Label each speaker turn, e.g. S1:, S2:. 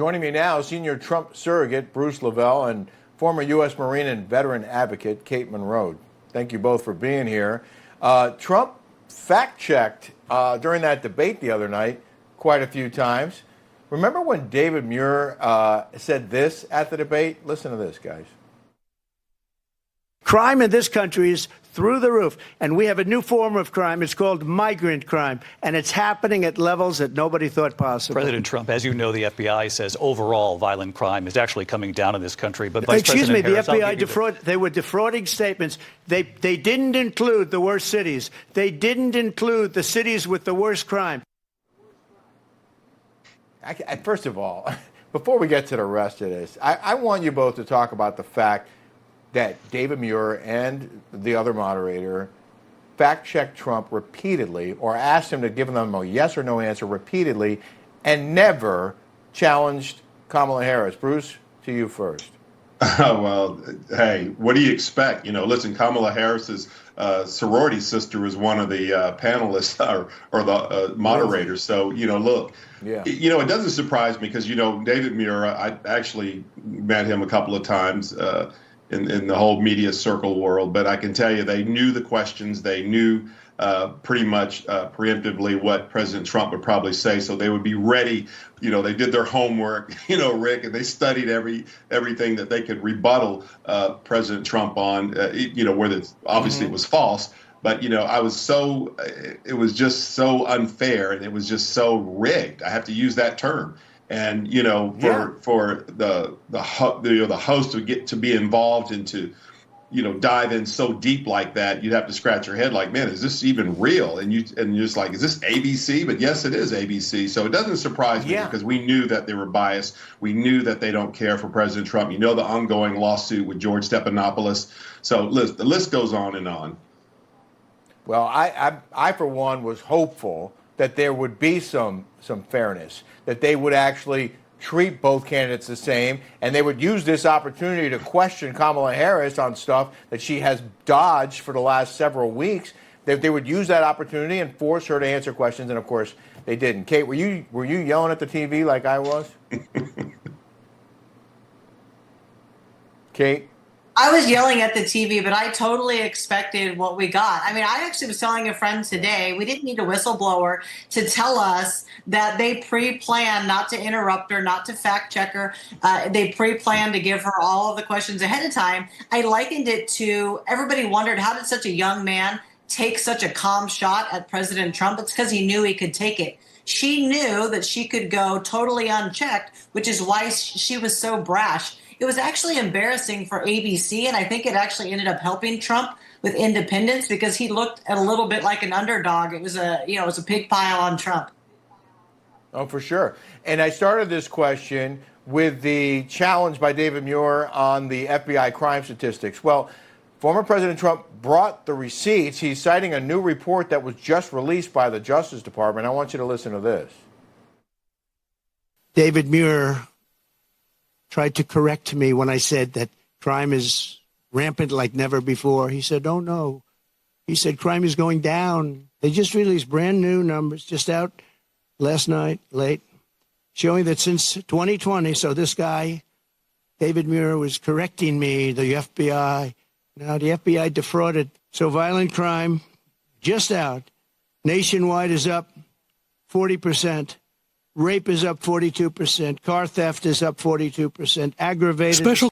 S1: Joining me now, senior Trump surrogate Bruce Lavelle and former U.S. Marine and veteran advocate Kate Monroe. Thank you both for being here. Trump fact-checked during that debate the other night quite a few times. Remember when David Muir said this at the debate? Listen to this, guys.
S2: Crime in this country is through the roof, and we have a new form of crime. It's called migrant crime, and it's happening at levels that nobody thought possible.
S3: President Trump, as you know, the FBI says overall violent crime is actually coming down in this country. But Vice President Harris,
S2: the FBI they were defrauding statements. They didn't include the worst cities. They didn't include the cities with the worst crime.
S1: First of all, before we get to the rest of this, I want you both to talk about the fact that David Muir and the other moderator fact-checked Trump repeatedly or asked him to give them a yes or no answer repeatedly and never challenged Kamala Harris. Bruce, to you first.
S4: Well, hey, what do you expect? Listen, Kamala Harris's sorority sister is one of the panelists or the moderators. So, look, yeah. It doesn't surprise me because, David Muir, I actually met him a couple of times in the whole media circle world. But I can tell you they knew the questions. They knew pretty much preemptively what President Trump would probably say. So they would be ready. They did their homework, Rick, and they studied everything that they could rebuttal President Trump on, where obviously it was false. But, it was just so unfair and it was just so rigged. I have to use that term. And, for the host to be involved and to, dive in so deep like that, you'd have to scratch your head like, man, is this even real? And you're just like, is this ABC? But yes, it is ABC. So it doesn't surprise me because we knew that they were biased. We knew that they don't care for President Trump. The ongoing lawsuit with George Stephanopoulos. So the list goes on and on.
S1: Well, I for one was hopeful that there would be some fairness, that they would actually treat both candidates the same, and they would use this opportunity to question Kamala Harris on stuff that she has dodged for the last several weeks. That they would use that opportunity and force her to answer questions, and of course they didn't. Kate, were you yelling at the TV like I was? Kate?
S5: I was yelling at the TV, but I totally expected what we got. I mean, I actually was telling a friend today, we didn't need a whistleblower to tell us that they pre-planned not to interrupt her, not to fact check her. They pre-planned to give her all of the questions ahead of time. I likened it to everybody wondered, how did such a young man take such a calm shot at President Trump? It's because he knew he could take it. She knew that she could go totally unchecked, which is why she was so brash. It was actually embarrassing for ABC, and I think it actually ended up helping Trump with independence because he looked a little bit like an underdog. It was a pig pile on Trump.
S1: Oh, for sure. And I started this question with the challenge by David Muir on the FBI crime statistics. Well, former President Trump brought the receipts. He's citing a new report that was just released by the Justice Department. I want you to listen to this.
S2: David Muir tried to correct me when I said that crime is rampant like never before. He said, oh, no. He said crime is going down. They just released brand new numbers just out last night, late, showing that since 2020, so this guy, David Muir, was correcting me, the FBI. Now the FBI defrauded. So violent crime, just out, nationwide is up 40%. Rape is up 42%. Car theft is up 42%. Aggravated.